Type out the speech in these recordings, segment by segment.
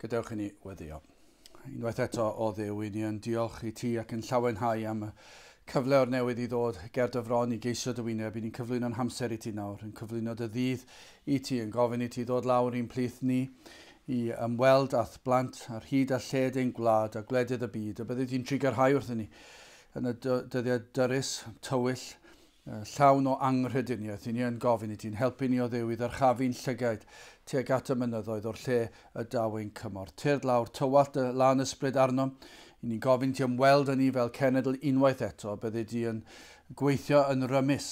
Gadewch i ni weddio. Unwaith eto o Dduw i ni yn diolch i ti ac yn llawenhau am y cyfle o'r newydd i ddod ger dy fron i geisio dy wyneb. I ni'n cyflwyno'n hamser i ti nawr, yn cyflwyno dy ddydd i ti, yn gofyn i ti ddod lawr i'n plith ni i ymweld ath blant ar hyd a lled ein gwlad a gwledydd y byd. A bydde ti'n trigarhau wrthyn ni yn y dyddiau dyrys, tywyll, llawn o anghrediniaeth. I ni yn gofyn i ti'n helpu ni o Dduw i ddyrchafu'n llygaid tuag at y mynyddoedd o'r lle y dawyn cymor. Tyrd lawr tywallt y lan ysbryd arno. I ni'n gofyn ti ymweld â ni fel cenedl unwaith eto. Bydde ti yn gweithio yn rymus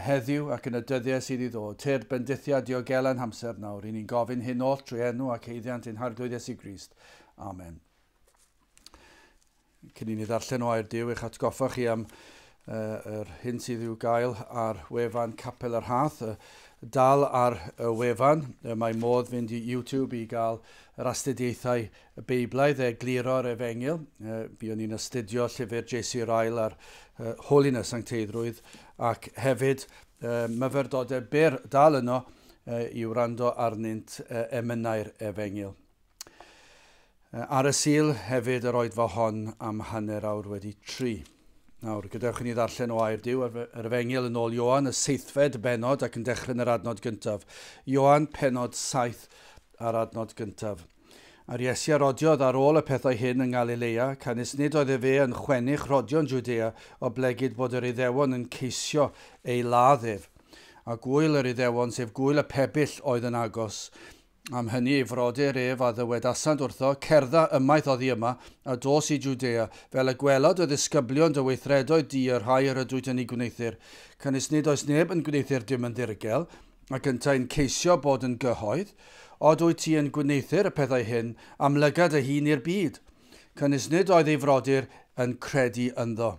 heddiw ac yn y dyddiau sydd i ddod. Tyrd bendithiad diogelan hamser nawr. I ni'n gofyn hyn oll trwy enw ac eiddiant ein harglwydd Iesu Grist. Amen. Cyn i ni ddarllen o air Duw eich atgoffa chi am yr hyn sydd i'w gael ar wefan Nghapel yr Rhath, dal ar y wefan. Mae modd fynd i YouTube i gael yr astudiaethau y Beiblaidd egluro'r Efengyl. Buon ni'n astudio llyfr J.C. Ryle ar Holiness Sancteiddrwydd ac hefyd myfyrdodau byr dal yno i wrando arnynt emynau'r Efengyl. Ar y sil hefyd yr oedfa hon am hanner awr wedi 3. Nawr, gadewch i ni ddarllen o air Duw yr Efengyl yn ôl Ioan, y 7fed benod ac yn dechrau yn yr adnod gyntaf. Ioan, penod 7 ar adnod gyntaf. A'r Iesu arodiodd ar ôl y pethau hyn yn Galilea, canis nid oedd fe yn chwennu'ch rodio'n Jwdea o blegyd bod yr Iddewon yn ceisio ei ladd ef. A gwyl yr Iddewon, sef gwyl y pebyll oedd yn agos. Am hynny ei frodyr ef a ddywedasant wrtho, cerdda ymaith oddi yma a dos i Jwdea, fel y gwelod y ddisgyblion dy weithredoedd di yr rhai yr ydwyt yn ei gwneithir. Canis nid oes neb yn gwneithir dim yn ddirgel, ac yntau'n ceisio bod yn gyhoedd, od wyt ti yn gwneithir y pethau hyn am lygad y hun i'r byd. Canis nid oedd ei frodyr yn credu ynddo.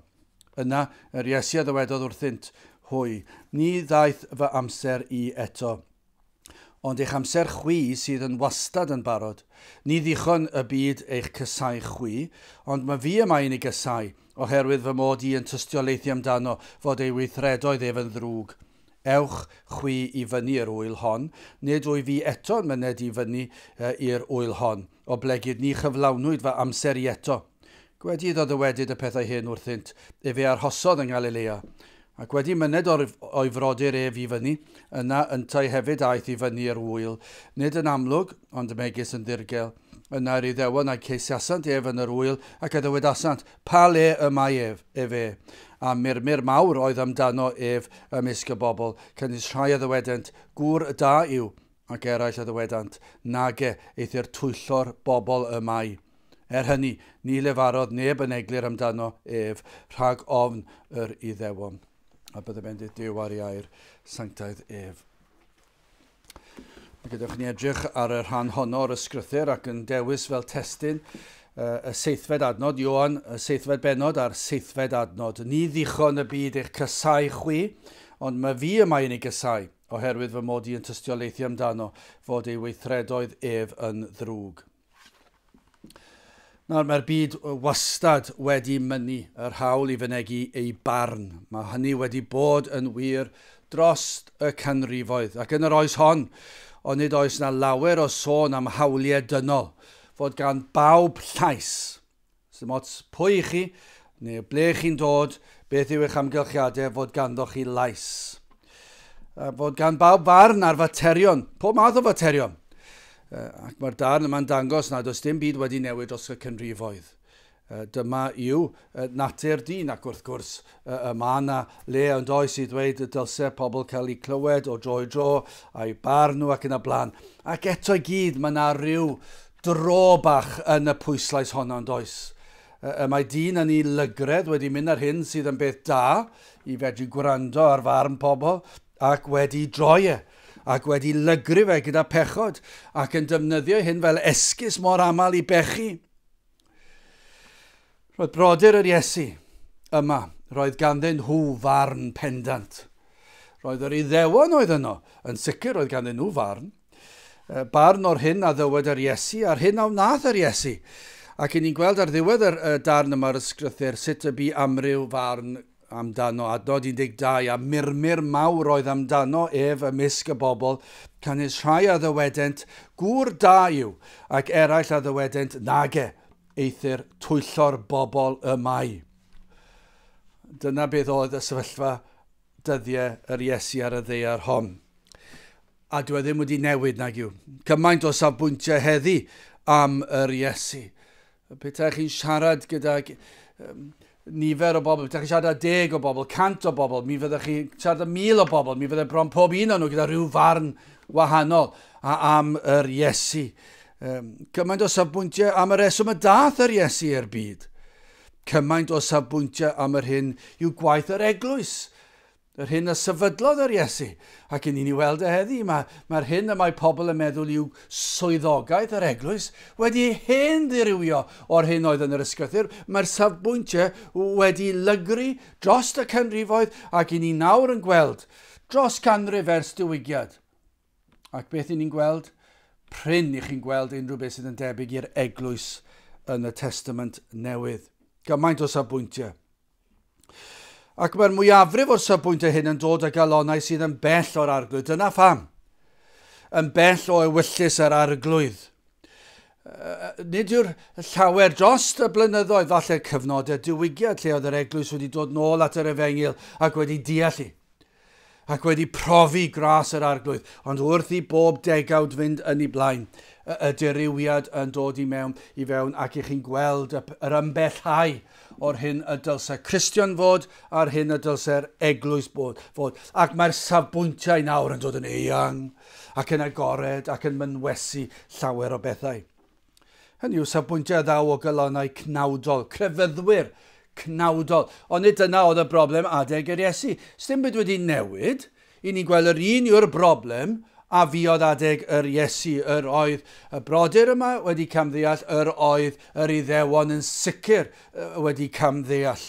Yna, yr Iesu ddywedodd wrthynt, hwy, ni ddaeth fy amser i eto. Ond eich amser chwi sydd yn wastad yn barod. Ni ddichon y byd eich cysau chwi, ond mae fi yma i'n ei gysau, oherwydd fy mod i yn tystiolaethu amdano fod ei weithredoedd ef yn ddrwg. Ewch chwi i fyny i'r wyl hon, nid wyf fi eto'n myned i fyny i'r wyl hon, o blegyd ni chyflawnwyd fy amser i eto. Gwedi ddywedyd y pethau hyn wrthynt, fe arhosodd yng Galilea. Ac wedi myned o'i frodyr ef i fyny, yna yntau hefyd aeth i fyny i'r wyl, nid yn amlwg, ond y megis yn ddirgel. Yna yr Iddewon a'i ceisiasant ef yn yr wyl, ac y ddywedasant, pa le y mae ef, efe. A murmur mawr oedd amdano ef ymysg y bobl, cynnwys rhai y ddywedant, gŵr da yw, ac eraill y ddywedant, nage eithir twyllo'r bobl y mae. Hynny, ni lefarodd neb yn eglur amdano ef, rhag ofn yr Iddewon. A bydde bendith Duw ar ei air sanctaidd ef. Gadewch ni edrych ar y rhan honno o'r ysgrythyr ac yn dewis fel testyn y 7fed adnod, Ioan, y 7fed benod a'r 7fed adnod. Ni ddichon y byd eich cysau chwi, ond mae fi yma i'n ei gysau, oherwydd fy mod i yn tystiolaethu amdano fod ei weithredoedd ef yn ddrwg. Nawr, mae'r byd wastad wedi mynnu yr hawl i fynegu ei barn. Mae hynny wedi bod yn wir dros y canrifoedd. Ac yn yr oes hon, ond nid oes na lawer o sôn am hawliau dynol, fod gan bawb llais. Sym ots pwy i chi, neu ble chi'n dod, beth yw eich amgylchiadau, fod ganddoch chi lais. Fod gan bawb farn ar faterion, pob math o faterion. Ac mae'r darn yma'n dangos nad oes dim byd wedi newid dros y canrifoedd. Dyma yw natur dyn, ac wrth gwrs mae yna le ond oes i ddweud y dylse pobl cael eu clywed o dro i dro, a'i barn nhw ac yn y blaen. Ac eto i gyd mae yna rhyw dro bach yn y pwyslais honno ond oes. Mae dyn yn ei lygredd wedi mynd ar hyn sydd yn beth da i fedru gwrando ar farn pobl ac wedi droi ac wedi lygru fe gyda pechod ac yn defnyddio hyn fel esgus mor aml i bechu. Roedd brodyr yr Iesu yma, roedd ganddyn nhw farn pendant. Roedd yr Iddewon oedd yno, yn sicr roedd ganddyn nhw farn. Barn o'r hyn a ddywed yr Iesu a'r hyn a wnaeth yr Iesu. Ac ni'n gweld ar ddiwedd y darn yma'r ysgrythyr sut y bu amryw farn amdano, adnod 12, a murmur mawr oedd amdano ef ymysg y bobl, canys rhai a ddywedent, gŵr da yw, ac eraill a ddywedent, nage, eithir twyllo'r bobl y mai. Dyna beth oedd y sefyllfa dyddiau yr Iesu ar y ddaear hon. A dwi ddim wedi newid nag yw. Cymaint o safbwyntiau heddi am yr Iesu. Petai chi'n siarad gyda nifer o bobl, petai chi'n siarad 10 o bobl, 100 o bobl, mi fyddech chi'n siarad 1000 o bobl, mi fyddai bron pob un o'n nhw gyda rhyw farn wahanol am yr Iesu. Cymaint o safbwyntiau am y reswm y dath yr Iesu i'r byd. Cymaint o safbwyntiau am yr hyn yw gwaith yr eglwys. Yr hyn y sefydlodd yr Iesu. Ac yn ni'n ei weld heddi, mae'r hyn y mae pobl yn meddwl yw swyddogaeth yr eglwys wedi hen ddirywio o'r hyn oedd yn yr ysgrythur. Mae'r safbwyntiau wedi lygru dros y canrifoedd ac yn ni nawr yn gweld dros canrif ers diwygiad. Ac beth ni'n gweld? Pryn i chi'n gweld unrhyw beth sydd yn debyg i'r eglwys yn y Testament Newydd. Gymaint o safbwyntiau. Ac mae'r mwyafrif o'r safbwyntiau hyn yn dod â galonau sydd yn bell o'r arglwydd. Dyna pham. Yn bell o ewyllus yr arglwydd. Nid yw'r llawer dros y blynyddoedd, falle cyfnodau diwygiad, lle oedd yr eglwys wedi dod nôl at yr Efengil ac wedi deall hi. Ac wedi profi gras yr arglwydd. Ond wrth i bob degawd fynd yn ei blaen, y dirywiad yn dod i fewn ac i chi'n gweld yr ymbellhau o'r hyn y dylse Cristion fod a'r hyn y dylse'r eglwys fod. Ac mae'r safbwyntiau nawr yn dod yn eang ac yn agored ac yn mynwesu llawer o bethau. Hynny yw safbwyntiau ddaw o galonau cnawdol, crefyddwyr cnawdol. Ond nid dyna oedd y broblem adeg yr Iesu. Sdim byd wedi newid, i ni'n gweld yr un yw'r broblem a fi oedd adeg yr Iesu, yr oedd y brodyr yma wedi camddeall, yr oedd yr Iddewon yn sicr wedi camddeall.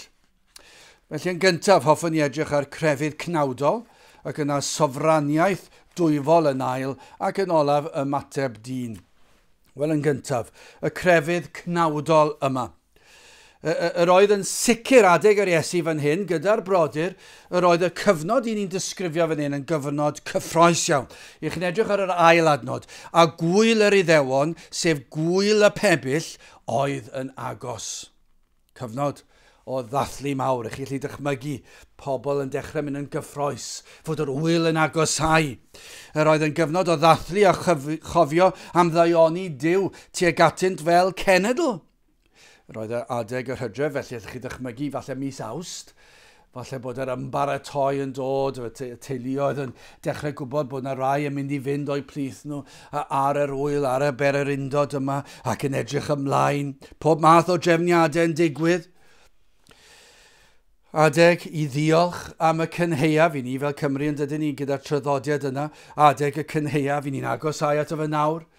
Felly yn gyntaf, hoffwn ni edrych ar crefydd cnawdol, ac yna sofraniaeth dwyfol yn ail, ac yn olaf ymateb dyn. Wel, yn gyntaf, y crefydd cnawdol yma. Yr oedd yn sicr adeg yr Iesu fan hyn gyda'r brodyr, yr oedd y cyfnod i ni'n disgrifio fan hyn yn gyfnod cyffroes iawn. I chi'n edrych ar yr ail adnod. A gwyl yr Iddewon, sef gwyl y pebyll, oedd yn agos. Cyfnod o ddathlu mawr. Chi'n gallu dychmygu pobl yn dechrau mynd yn gyffroes, fod yr wyl yn agosau. Yr oedd yn gyfnod o ddathlu a chofio am ddaioni Duw tuag atynt fel cenedl. Roedd adeg yr Hydref, felly ydych chi ddychmygu falle mis Awst, falle bod yr ymbaratoi yn dod, y teuluoedd yn dechrau gwybod bod yna rai yn mynd i fynd o'i plith nhw ar yr wyl, ar y bererindod yma, ac yn edrych ymlaen. Pob math o drefniadau yn digwydd. Adeg i ddiolch am y cynheuaf, i ni fel Cymru yn dydyn ni gyda'r traddodiad yna, adeg y cynheuaf, i ni'n agosau at y fy nawr.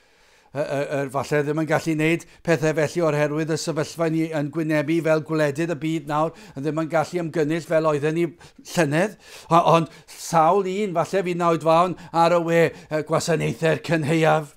Falle ddim yn gallu gwneud pethau felly oherwydd y sefyllfa ni yn gwynebu fel gwledydd y byd nawr, yn ddim yn gallu ymgynnull fel oedden ni llynedd, ond sawl un, falle fi nawd fawn ar y we gwasanaethau'r cynheuaf,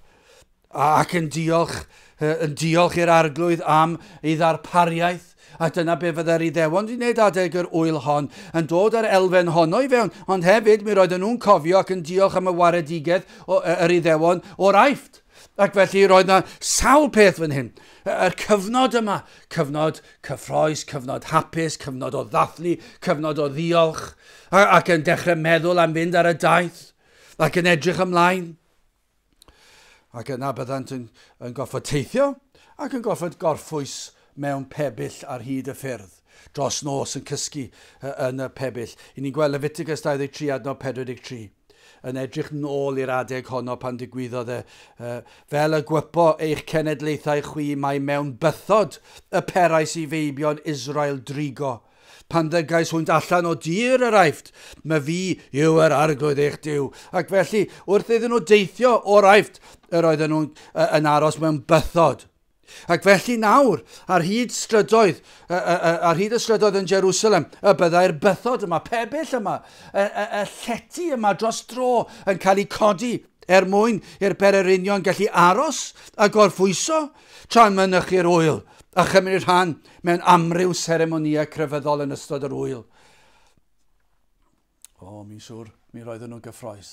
ac yn diolch i'r arglwydd am ei ddarpariaeth, a dyna be fydde'r Iddewon wedi gwneud adeg yr wyl hon, yn dod ar elfen honno i fewn, ond hefyd mi roedden nhw'n cofio ac yn diolch am y waredigaeth yr Iddewon o'r Aifft. Ac felly roedd yna sawl peth fan hyn. Yr cyfnod yma, cyfnod cyffroes, cyfnod hapus, cyfnod o ddathlu, cyfnod o ddiolch, ac yn dechrau meddwl am fynd ar y daith, ac yn edrych ymlaen. Ac yna byddant yn goffod teithio, ac yn goffod gorffwys mewn pebyll ar hyd y ffyrdd. Dros nos yn cysgu yn y pebyll. I ni'n gweld Leviticus 23 adnod 43. Yn edrych nôl i'r adeg honno pan digwyddodd fel y gwypo eich cenedlaethau chwi mae mewn bythod y perais i feibion Israel drigo. Pan ddygais hwynt allan o dir yr Aifft, mae fi yw yr arglwydd eich Duw. Ac felly, wrth iddyn nhw deithio o'r Aifft, yr oedden nhw'n aros mewn bythod. Ac felly nawr, ar hyd y strydoedd yn Jerusalem, y byddai'r bythod yma, pebyll yma, y llety yma dros dro yn cael ei codi mwyn i'r bererinion gallu aros a gorffwyso tra'n mynychu'r wyl a chymryd rhan mewn amryw seremonia crefyddol yn ystod yr wyl. mi'n siŵr, mi roedden nhw'n gyffroes.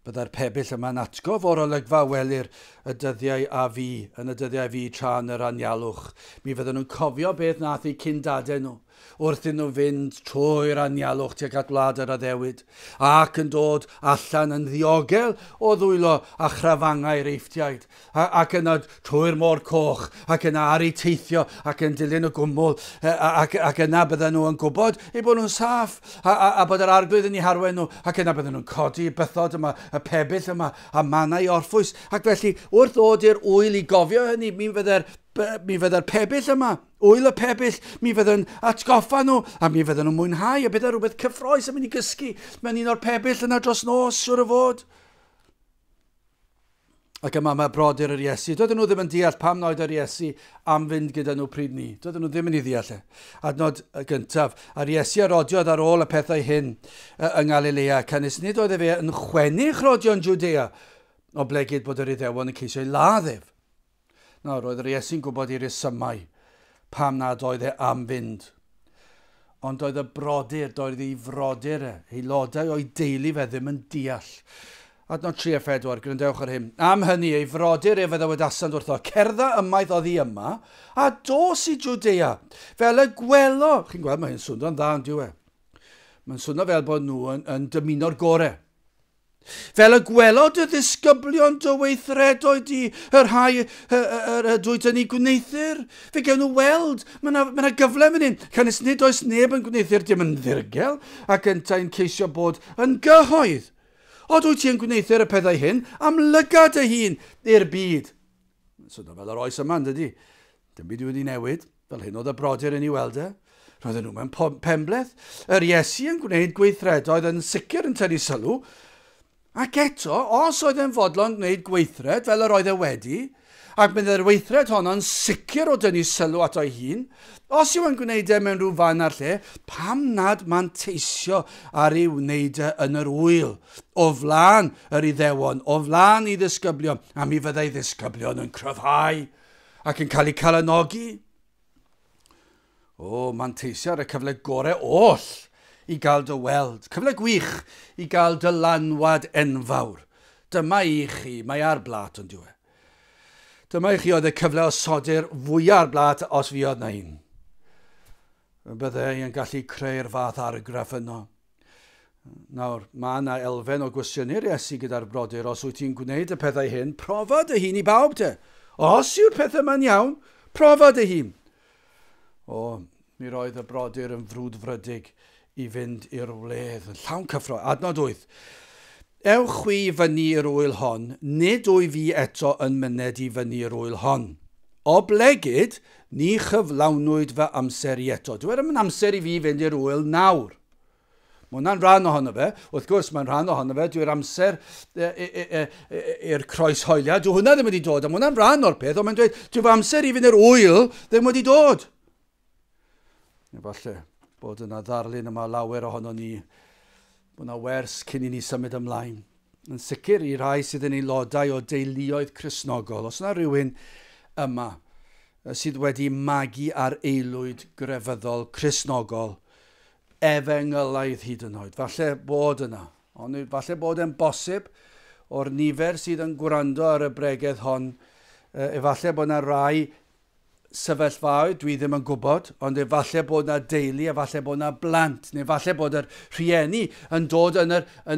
Byddai'r pebyll yma'n atgof o'r olygfa welir y dyddiau a fi, yn y dyddiau fi tra'n yr anialwch. Mi fydden nhw'n cofio beth nath eu cyn-dadau nhw, wrth iddyn nhw fynd trwy'r anialwch tuag at wlad yr addewid, ac yn dod allan yn ddiogel o ddwylo a chrafangau reifftiaid, ac yna trwy'r môr coch, ac yna ar eu teithio, ac yn dilyn y gwmwl, ac yna bydden nhw yn gwybod eu bod nhw'n saff, a bod yr arglwydd yn eu harwen nhw, ac yna bydden nhw'n codi y bythod yma, y pebyll yma, a mannau orffwys, ac felly wrth ddod i'r wyl i gofio hynny, mi fydda'r pebyll yma, wyl y pebyll, mi fydda'n atgoffa nhw, a mi fydda'n nhw'n mwynhau, a bydda rhywbeth cyffroes yn mynd i gysgu mewn un o'r pebyll yna dros nos, siwr o fod. Ac yma mae brodyr yr Iesu. Doedden nhw ddim yn deall pam noed yr Iesu am fynd gyda nhw pryd ni. Doedden nhw ddim yn ei ddeall. Adnod gyntaf, a'r Iesu arodiodd ar ôl y pethau hyn yng Galilea, cynnes nid oedd fe yn chwennu'ch rodion Jwdea, o blegyd bod yr Iddewon yn ceisio ei laddef. Nawr, roedd yr Iesu'n gwybod i'r resymau pam nad oedd e am fynd. Ond oedd y brodyr, doedd ei frodyr aelodau o'i deulu fe ddim yn deall. Adnod 3 a 4, grandewch ar hyn. Am hynny, ei frodyr fydda wedi asand wrtho, cerdda ymaith oedd hi yma, a dos i Jwdea, fel y gwelo. Chi'n gweld, mae hyn swnio'n dda yn diwe. Mae'n swnio fel bod nhw yn dymuno'r gorau. Fel y gwelod y ddisgyblion dyweithredoedd i yr rhai dwyd yn ei gwneithir. Fe gewn nhw weld, mae yna gyfle fan hyn. Canis nid oes neb yn gwneithir dim yn ddirgel, ac yntau'n ceisio bod yn gyhoedd. O dwyt ti'n gwneithir y pethau hyn am lygad y hun i'r byd. So fel yr oes yma, dydy. Dim byd wedi newid, fel hyn oedd y brodyr yn ei weld e. Roedden nhw mewn penbleth. Yr Iesu yn gwneud gweithredoedd yn sicr yn tynnu sylw. Ac eto, os oedd e'n fodlon gwneud gweithred fel yr oedd e wedi, ac bydd yr weithred honno'n sicr o dynnu sylw at o'i hun, os yw yn gwneud e mewn rhyw fan ar lle, pam nad ma'n teisio ar ei wneud e yn yr wyl, o flan yr Iddewon, o flan i ddisgyblion, a mi fyddai ddisgyblion yn cryfhau ac yn cael eu calanogi. Ma'n teisio ar y cyfle gorau oll i gael dy weld, cyfle gwych i gael dy lanwad enfawr. Dyma i chi, mae ar blat yn diwe. Dyma i chi oedd y cyfle o sodi'r fwyaf ar blat os fi oedd na un. Byddai yn gallu creu'r fath argraff yno. Nawr, mae yna elfen o gwestiynau'r Iesu gyda'r brodyr. Os wyt ti'n gwneud y pethau hyn, profod y hun i bawb te. Os yw'r pethau ma'n iawn, profod y hun. Mi roedd y brodyr yn frwdfrydig i fynd i'r wledd. Llawn cyffro. Adnod 8. Ewch wi fyny i'r wyl hon, nid wy fi eto yn myned i fyny i'r wyl hon. O blegyd, ni chyflawnwyd fy amser i eto. Dwi ddim yn amser i fi fynd i'r wyl nawr. Mae hwnna'n rhan ohono fe. Wrth gwrs, mae'n rhan ohono fe. Dwi'n amser i'r croeshoeliad. Dwi hwnna ddim wedi dod. Mae hwnna'n rhan o'r peth. Ond mae'n dweud, dwi'n amser i fynd i'r wyl ddim wedi dod. Falle bod yna ddarlun yma lawer ohono ni. Bod yna wers cyn i ni symud ymlaen. Yn sicr i rai sydd yn aelodau o deuluoedd Cristnogol. Os yna rhywun yma sydd wedi magu ar aelwyd grefyddol Cristnogol, efengylaidd hyd yn oed. Falle bod yna. Ond falle bod e'n bosib o'r nifer sydd yn gwrando ar y bregeth hon. Efallai bod yna rai sefyllfaoedd, dwi ddim yn gwybod, ond efallai bod yna deulu, efallai bod yna blant, neu efallai bod yr rhieni yn dod yn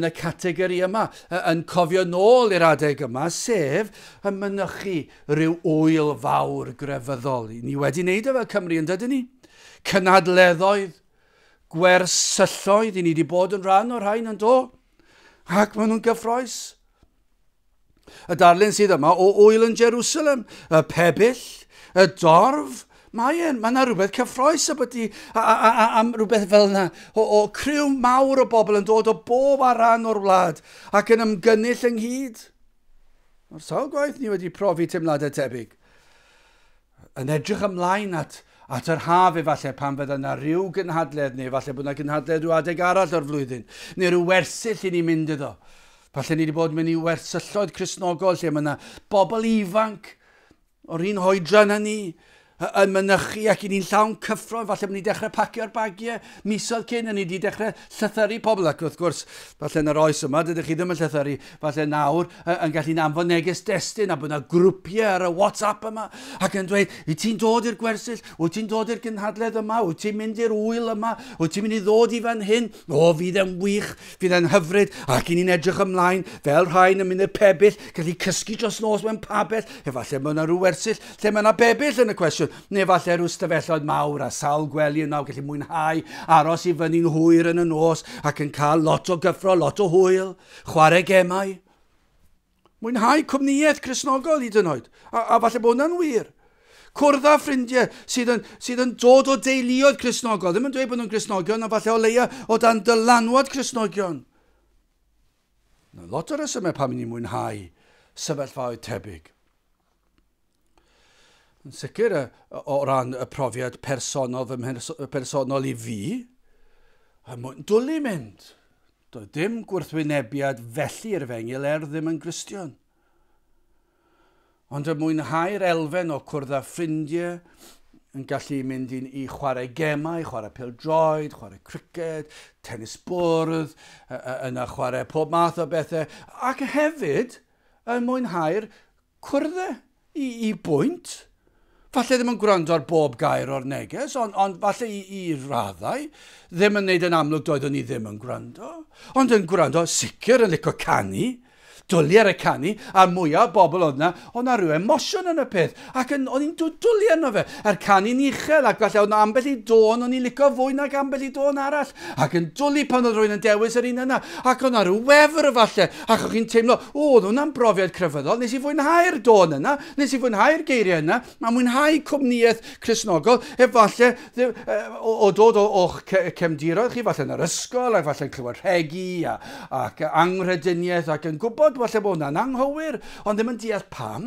y categori yma, yn cofio nôl i'r adeg yma, sef yn mynychu rhyw wyl fawr grefyddol. Ni wedi wneud e fel Cymru yn dydyn ni. Cynadleddoedd, gwersylloedd, ni wedi bod yn rhan o'r rhain yn do, ac maen nhw'n gyffroes. Y darlun sydd yma o wyl yn Jerusalem, y pebyll, y dorf, mae yna rhywbeth cyffroes am rhywbeth fel yna, o criw mawr o bobl yn dod o bob arran o'r wlad ac yn ymgynnull ynghyd. O'r sawl gwaith ni wedi profi teimladau tebyg. Yn edrych ymlaen at yr haf efallai pan fydda yna rhyw gynhadledd, neu efallai bod yna gynhadledd rhyw adeg arall o'r flwyddyn, neu rhyw wersyll i ni mynd iddo. Falle ni wedi bod yn mynd i wersylloedd Cristnogol lle mae yna bobl ifanc o'r un hoedran â ni, yn mynychu ac i ni'n llawn cyffro, falle bod ni'n dechrau pacio'r bagiau misoedd cyn, a ni wedi dechrau llythyru pobl, ac wrth gwrs, falle yn yr oes yma, dydych chi ddim yn llythyru, falle nawr, yn gallu anfon neges destun, a bod yna grwpiau ar y WhatsApp yma, ac yn dweud, wyt ti'n dod i'r gwersyll, wyt ti'n dod i'r gynhadledd yma, wyt ti'n mynd i'r wyl yma, wyt ti'n mynd i ddod i fan hyn, fydd e'n wych, fydd e'n hyfryd, ac i ni'n edrych ymlaen, fel rhain yn mynd i'r pebyll, gallu cysgu dros nos mewn pabell, efallai mae yna rhyw wersyll, lle mae yna bebyll yn y cwestiwn, neu falle rhyw stafelloedd mawr a sawl gwely yna, gallu mwynhau, aros i fyny'n hwyr yn y nos, ac yn cael lot o gyffro, lot o hwyl, chwarae gemau. Mwynhau cwmnïaeth Cristnogol hyd yn oed, a falle bod hwnna'n wir. Cwrdd â ffrindiau sydd yn dod o deuluoedd Cristnogol, ddim yn dweud bod nhw'n Cristnogion, a falle o leia o dan dylanwad Cristnogion. Lot o resymau pam ni'n mwynhau sefyllfaoedd tebyg. Yn sicr o ran y profiad personol i fi, mwyn dwlu mynd. Doedd dim gwrthwynebiad felly i'r fengil ddim yn Gristion. Ond y mwynhau'r elfen o cwrdd â ffrindiau yn gallu mynd i chwarae gemau, chwarae pêl-droed, chwarae criced, tennis bwrdd, yna chwarae pob math o bethau, ac hefyd yn mwynhau'r cwrddau i bwynt. Falle ddim yn gwrando ar bob gair o'r neges, ond falle i raddau, ddim yn neud yn amlwg doeddwn ni ddim yn gwrando, ond yn gwrando sicr yn licio canu, dwlu ar y canu, a mwyaf bobl oedd na rhyw emosiwn yn y peth, ac o'n i'n dwlu arno fe, a'r canu'n uchel, ac falle oedd na ambell i dôn, o'n i'n licio fwy nag ambell i dôn arall, ac yn dwlu pan oedd rhywun yn dewis yr un yna, ac oedd na rhyw wefr falle, ac o'ch chi'n teimlo, oedd hwnna'n brofiad crefyddol, nes i fwynhau'r dôn yna, nes i fwynhau'r geiriau yna, a mwynhau cwmnïaeth Cristnogol, efallai o dod o'ch cefndiroedd chi, falle yn yr ysgol, ac falle yn clywed rhegi, ac anghrediniaeth, ac yn gwybod falle bod hwnna'n anghywir, ond ddim yn deall pam,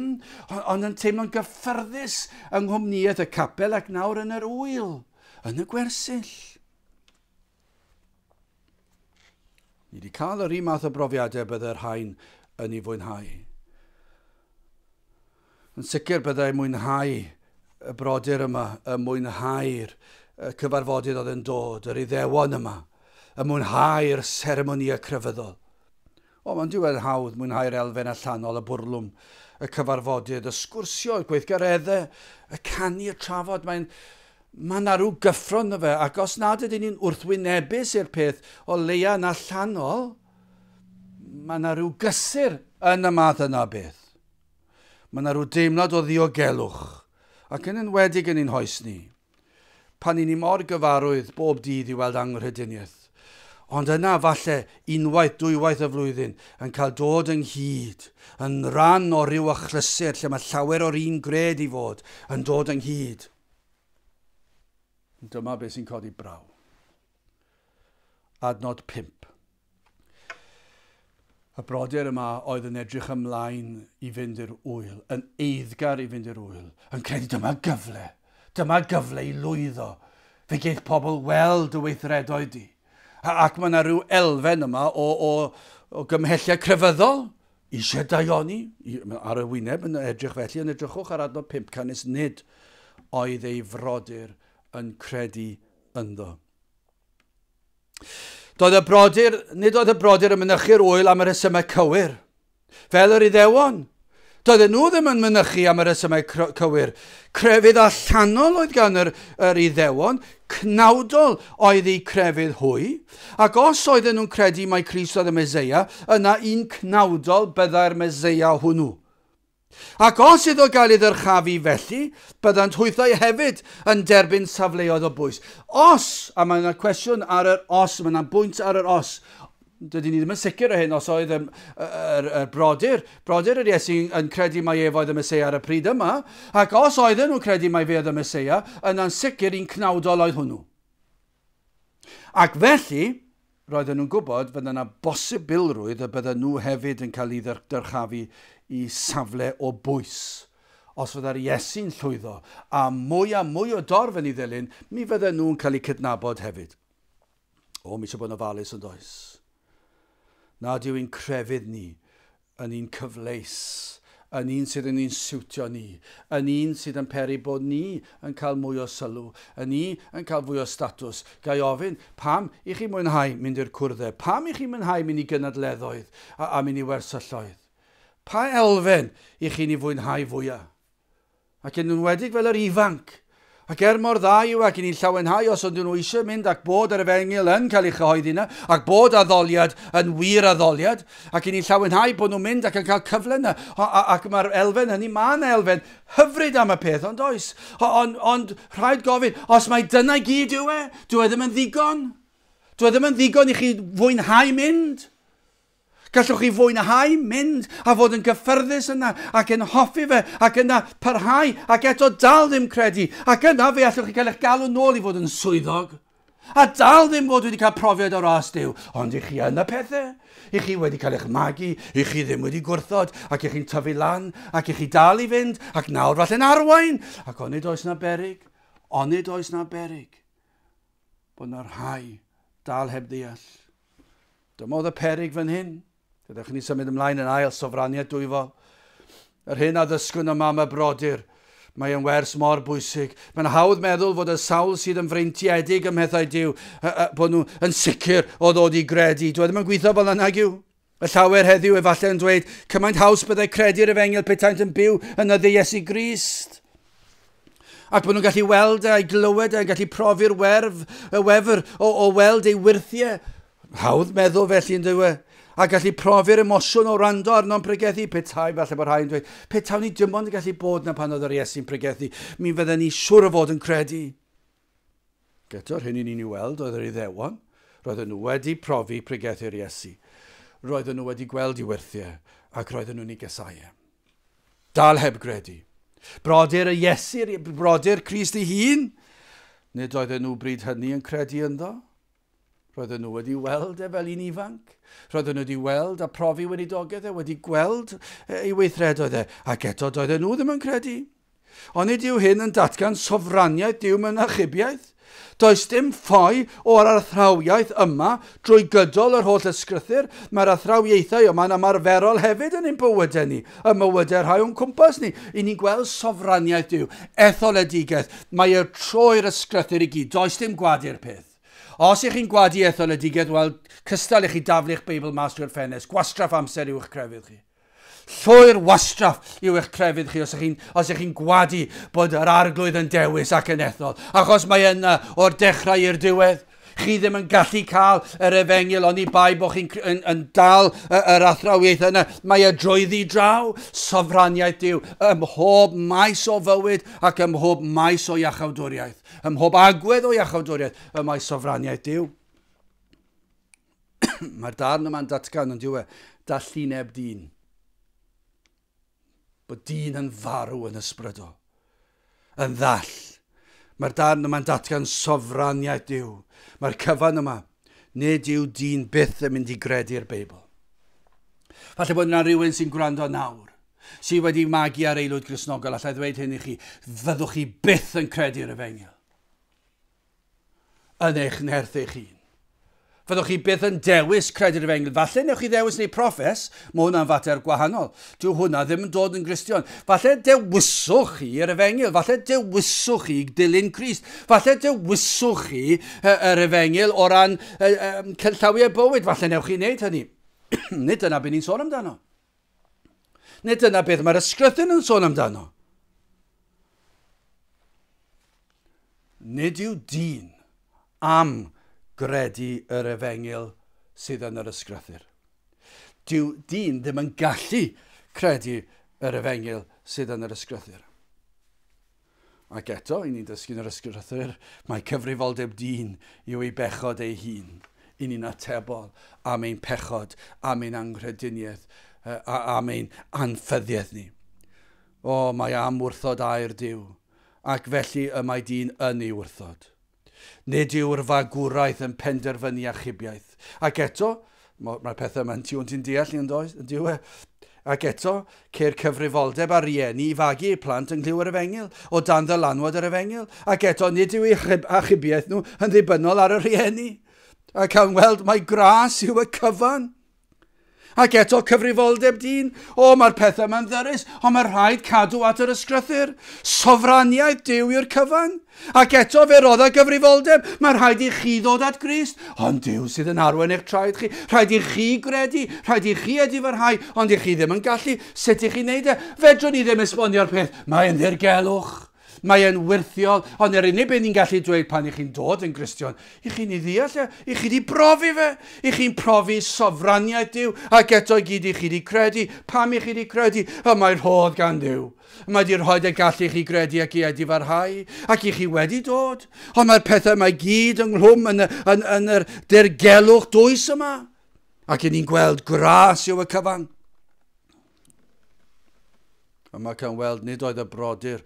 ond yn teimlo'n gyffyrddus yng nghwmnïaeth y capel ac nawr yn yr wyl, yn y gwersyll. Ni wedi cael yr un math o brofiadau byddai'r rhain yn ei fwynhau. Yn sicr byddai mwynhau y brodyr yma, y mwynhau'r cyfarfodydd oedd yn dod, yr Iddewon yma, y mwynhau'r seremonia crefyddol. Mae'n diwedd hawdd mwynhau'r elfen allanol, y bwrlwm, y cyfarfodydd, y sgwrsio, y gweithgareddau, y canu, y trafod. Mae yna rhyw gyffro yna fe, ac os nad ydyn ni'n wrthwynebus i'r peth o leia yn allanol, mae yna rhyw gysur yn y math yna beth. Mae yna rhyw deimlad o ddiogelwch, ac yn enwedig yn ein hoes ni. Pan i ni mor gyfarwydd bob dydd i weld anghrediniaeth. Ond yna falle unwaith, dwywaith y flwyddyn yn cael dod ynghyd, yn ran o ryw achlysur lle mae llawer o'r un gred i fod yn dod ynghyd. Dyma beth sy'n codi braw. Adnod 5. Y brodyr yma oedd yn edrych ymlaen i fynd i'r wyl, yn eiddgar i fynd i'r wyl, yn credu dyma gyfle i lwyddo. Fe geith pobl weld y weithredoedd di. Ac mae yna rhyw elfen yma o gymhelliau crefyddol, eisiau daioni, ar y wyneb yn edrych felly, yn edrychwch ar adnod 5, canis nid oedd ei frodyr yn credu ynddo. Nid oedd y brodyr yn mynychu'r wyl am y resymau cywir, fel yr Iddewon. Doedden nhw ddim yn mynychu am y resymau cywir. Crefydd allanol oedd gan yr Iddewon, cnawdol oedd ei crefydd hwy, ac os oedden nhw'n credu mai Crist oedd y Meseia, yna un cnawdol byddai'r Meseia hwnnw. Ac os iddo gael ei ddyrchafu felly, byddant hwythau hefyd yn derbyn safleoedd o bwys. Os, a mae yna cwestiwn ar yr os, mae yna bwynt ar yr os, dydyn ni ddim yn sicr o hyn os oedd y brodyr yr Iesu yn credu mai ef oedd y Meseia ar y pryd yma, ac os oedden nhw'n credu mai fe oedd y Meseia, yna'n sicr un cnawdol oedd hwnnw. Ac felly, roedden nhw'n gwybod fydda yna bosibilrwydd y bydden nhw hefyd yn cael ei dyrchafu i safle o bwys. Os fydda'r Iesu'n llwyddo, a mwy o dorf yn ei ddilyn, mi fydden nhw'n cael eu cydnabod hefyd. Mi eisiau bod yn ofalus yn does. Nad yw ein crefydd ni yn un cyfleus yn un sydd yn un siwtio ni, yn un sydd yn peri bod ni yn cael mwy o sylw, yn ni yn cael fwy o statws. Gai ofyn, pam i chi mwynhau mynd i'r cwrddau? Pam i chi mwynhau mynd i gynadleddoedd a mynd i wersylloedd? Pa elfen i chi'n ei fwynhau fwyaf? Ac yn enwedig fel yr ifanc. Ac mor dda yw ac yn ei llawenhau os ydyn nhw eisiau mynd ac bod yr efengyl yn cael ei chyhoeddi yna, ac bod addoliad yn wir addoliad, ac yn ei llawenhau bod nhw'n mynd ac yn cael cyfle yna, ac mae'r elfen hynny, mae'n elfen hyfryd am y peth, ond oes. Ond rhaid gofyn, os mae dyna i gyd yw dwi ddim yn ddigon. Dwi ddim yn ddigon i chi fwynhau mynd. Gallwch chi fwynhau mynd a fod yn gyffyrddus yna ac yn hoffi fe ac yna parhau ac eto dal ddim credu ac yna fe allwch chi cael eich galw nôl i fod yn swyddog a dal ddim fod wedi cael profiad o ras Duw, ond i chi yn y pethau, i chi wedi cael eich magu, i chi ddim wedi gwrthod ac i chi'n tyfu lan ac i chi dal i fynd ac nawr falle'n arwain ac onid oes na beryg bod na rhai dal heb ddeall. Dyma oedd y peryg fan hyn. Ydych chi'n symud ymlaen yn ail sofraniaeth dwyfol. Yr hyn a ddysgwn y mam y brodyr, mae yn wers mor bwysig. Mae'n hawdd meddwl fod y sawl sydd yn freintiedig ym mhethau Duw, bod nhw yn sicr o ddod i gredu. Dwi ddim yn gweithio fel yna gyw. Y llawer heddiw efallai yn dweud, cymaint haws byddai credu'r efengyl petaint yn byw yn y Iesu Grist. Ac bod nhw'n gallu weld a'i glywed a'n gallu profi'r wefr o weld ei wirthiau. Hawdd meddwl felly yn dywe. A gallu profi'r emosiwn o rando arno'n pregethu. Petai falle bod rhaid yn dweud, petawn ni dim ond yn gallu bod na pan oedd yr Iesu'n pregethu. Mi fydden ni siŵr o fod yn credu. Geto'r hyn i ni'n weld oedd yr Iddewon. Roedden nhw wedi profi pregethu'r Iesu. Roedden nhw wedi gweld i werthiau ac roedden nhw'n ei gesau. Dal heb gredu. Brodyr y Iesu, brodyr Crist ei hun. Nid oedden nhw bryd hynny yn credu ynddo. Roedden nhw wedi weld fel un ifanc. Roedden nhw wedi weld a profi wedi dogedd wedi gweld ei weithredoedd ac eto doedden nhw ddim yn credu. Ond nid yw hyn yn datgan sofraniaeth Duw mewn achubiaeth. Does dim ffoi o'r arthrawiaeth yma drwy gydol yr holl ysgrythyr. Mae'r arthrawiaethau yma'n ymarferol hefyd yn ein bywydau ni, y mywydau rhai o'n cwmpas ni. I ni gweld sofraniaeth Duw, etholedigaeth. Mae y troi'r ysgrythyr i gyd, does dim gwadi'r peth. Os ych chi'n gwadu etholedigaeth, wel, cystal i'ch chi daflu'ch Beibl mas drwy'r ffenest. Gwastraff amser yw eich crefydd chi. Llwyr wastraff yw eich crefydd chi os ych chi'n gwadu bod yr arglwydd yn dewis ac yn ethol. Achos mae yna o'r dechrau i'r diwedd. Chi ddim yn gallu cael yr efengyl ond i bai bod chi'n dal yr athrawiaeth yna. Mae y drwyddi draw, sofraniaeth Duw, ym mhob maes o fywyd ac ym mhob maes o iachawdwriaeth. Ym mhob agwedd o iachawdwriaeth, y mae sofraniaeth Duw. Mae'r darn yma'n datgan yn diwedd, dallineb dyn. Bod dyn yn farw yn ysbrydol, yn ddall. Mae'r darn yma'n datgan sofraniaeth Duw. Mae'r cyfan yma, nid yw dyn byth yn mynd i gredu'r Beibl. Falle bod yna rhywun sy'n gwrando nawr, sydd wedi magu ar aelwyd Gristnogol, allai ddweud hyn i chi, fyddwch chi byth yn credu'r efengyl. Yn eich nerth eich hun. Fyddwch chi byth yn dewis credu'r efengyl. Falle newch chi ddewis neu proffes, mae hwnna'n fater gwahanol. Dyw hwnna ddim yn dod yn Gristion. Falle dewiswch chi yr efengyl. Falle dewiswch chi dilyn Crist. Falle dewiswch chi yr efengyl o ran cynllawiau bywyd. Falle newch chi wneud hynny. Nid yna beth ni'n sôn amdano. Nid yna beth mae'r ysgrythyn yn sôn amdano. Nid yw dyn am gredu yr efengyl sydd yn yr ysgrythyr. Dyw dyn ddim yn gallu credu yr efengyl sydd yn yr ysgrythyr. Ac eto, i ni'n dysgu yn yr ysgrythyr, mae cyfrifoldeb dyn yw ei bechod ei hun. I ni'n atebol am ein pechod, am ein anghrediniaeth, am ein anffyddiaeth ni. O, mae am wrthod air Duw, ac felly y mae dyn yn ei wrthod. Nid yw'r fagwraeth yn penderfynu achubiaeth. Ac eto, mae'r pethau yma'n tiwnt i'n deall yn diwe. Ac eto, ceir cyfrifoldeb ar rieni i fagu eu plant yn glyw'r efengyl, o dan ddylanwad yr efengyl. Ac eto, nid yw achubiaeth nhw yn ddibynnol ar y rieni. Ac am weld, mae gras yw y cyfan. Ac eto cyfrifoldeb dyn, mae'r pethau ma'n ddyrus, ond mae'r rhaid cadw at yr ysgrythyr. Sofraniaeth Duw yw'r cyfan. Ac eto fe roedd y gyfrifoldeb, mae'r rhaid i chi ddod at Grist, ond Duw sydd yn arwain eich traed chi. Rhaid i chi gredu, rhaid i chi edifarhau, ond i chi ddim yn gallu. Sut i chi wneud e? Fedrwn ni ddim esbonio'r peth. Mae'n ddirgelwch. Mae'n wirthiol, ond yr unig beth ni'n gallu dweud pan i chi'n dod yn Gristion, i chi'n ei ddeall e, i chi wedi profi fe, i chi'n profi sofraniaeth Duw, ac eto i gyd i chi wedi credu. Pam i chi wedi credu? Mae'r rhodd gan Duw. Mae wedi rhoi y gallu chi gredu ac i edifarhau, ac i chi wedi dod. Ond mae'r pethau mae gyd ynghlwm yn yr dirgelwch dwys yma, ac i ni'n gweld gras yw y cyfan. A mae cael weld nid oedd brodyr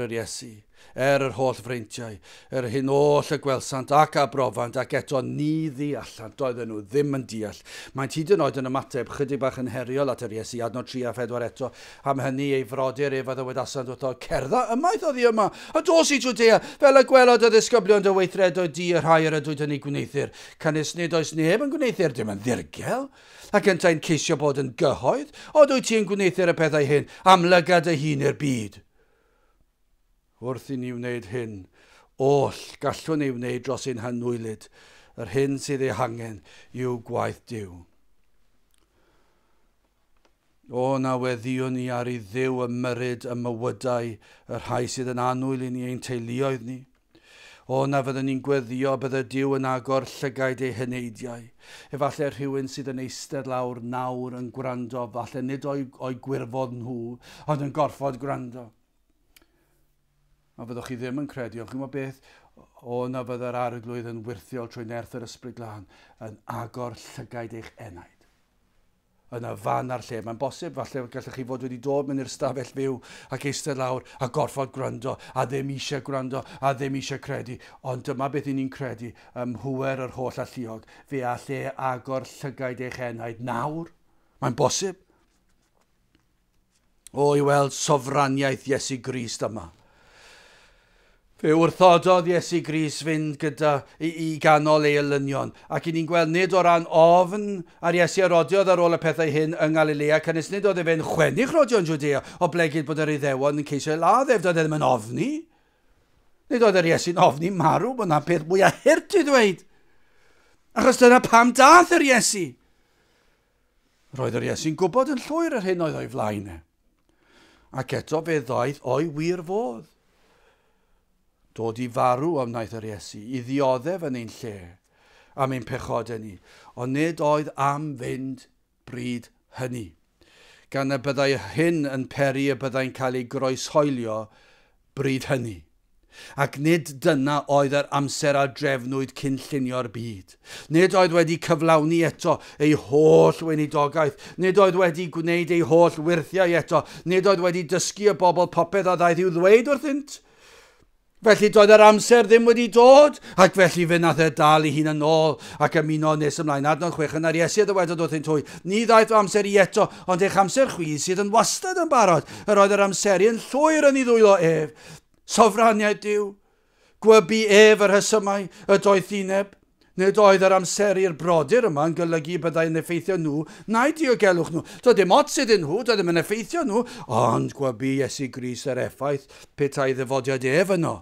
yr Iesu, yr holl freintiau, yr hyn oll y gwelsant ac a brofant, ac eto ni ddeallant, doedden nhw ddim yn deall. Mae'n hyd yn oed yn ymateb chydig bach yn heriol at yr Iesu, adnod 3 a 4 eto, am hynny ei frodyr ef oedd y wedasant wrtho, cerdda ymaith oedd hi yma, a dos i Jwdea, fel y gwelod y ddisgyblion dy weithredoedd di y rhai yr ydwyd yn ei gwneithir. Canys nid oes neb yn gwneithir, dim yn ddirgel, ac yn ta'n ceisio bod yn gyhoedd, o dwyt ti'n gwneithir y pethau hyn, amlygad y hun i'r byd. Wrth i ni wneud hyn, oll gallwn ei wneud dros ein hynwylyd, yr hyn sydd ei hangen yw gwaith Duw. O na weddiwn ni ar ei Dduw ymyryd y mywydau, y rhai sydd yn annwyl i ni ein teuluoedd ni. O na fyddwn ni'n gweddio bydde Duw yn agor llygaid ei hyneidiau. Efallai rhywun sydd yn eistedd lawr nawr yn gwrando, falle nid o'i gwirfodd nhw, ond yn gorfod gwrando. A fyddwch chi ddim yn credu, ond chi'n gwybod beth? O na fydde'r arglwydd yn wirthiol trwy nerth yr ysbryd glân yn agor llygaid eich enaid. Yn y fan ar lle. Mae'n bosib, falle gallech chi fod wedi dod mewn i'r stafell fyw ac eistedd lawr a gorfod gwrando, a ddim eisiau gwrando, a ddim eisiau credu. Ond dyma beth ni'n credu, ym mhŵer yr holl alluog, fe a lle agor llygaid eich enaid nawr. Mae'n bosib. O i weld sofraniaeth Iesu Grist yma. Fe wrthododd Iesu Grist fynd gyda i ganol ei elynion, ac i ni'n gweld nid o ran ofn ar Iesu a rodiodd ar ôl y pethau hyn yng Galilea, cynnes nid oedd fe'n chwennu'ch rodio'n Jwdea, o blegyd bod yr Iddewon yn ceisio laddef, doedd e ddim yn ofni. Nid oedd yr Iesu'n ofni marw, bod yna'n peth mwyaf hirt i ddweud. Achos dyna pam dath yr Iesu. Roedd yr Iesu'n gwybod yn llwyr yr hyn oedd o'i flaen e. Ac eto fe ddaeth o'i wir fodd. Dod i farw am wnaeth yr Iesu, i ddioddef yn ein lle, am ein pechodau ni, ond nid oedd am fynd bryd hynny. Gan y byddai hyn yn peri y byddai'n cael ei groeshoelio bryd hynny. Ac nid dyna oedd yr amser a drefnwyd cynllunio'r byd. Nid oedd wedi cyflawni eto ei holl weinidogaeth. Nid oedd wedi gwneud ei holl wirthiau eto. Nid oedd wedi dysgu y bobl popeth a ddaeth i'w ddweud wrthynt. Felly doedd yr amser ddim wedi dod, ac felly fe nath e dal ei hun yn ôl ac ymuno nes ymlaen. Adnod 6 yna'r Iesu a ddywedodd wrth ein twy. Ni ddaeth amser i eto, ond eich amser chwi sydd yn wastad yn barod. Yr oedd yr amseru yn llwyr yn ei ddwylo ef. Sofraniaeth Duw, gwybu ef yr hysymau, y doethineb. Nid oedd yr amseru'r brodyr yma yn golygu byddai'n effeithio nhw, na i diogelwch nhw. Doedd dim ots iddyn nhw, doedd ddim yn effeithio nhw, ond gwybu Iesu Grist yr effaith petai ddyfodiad ef yno.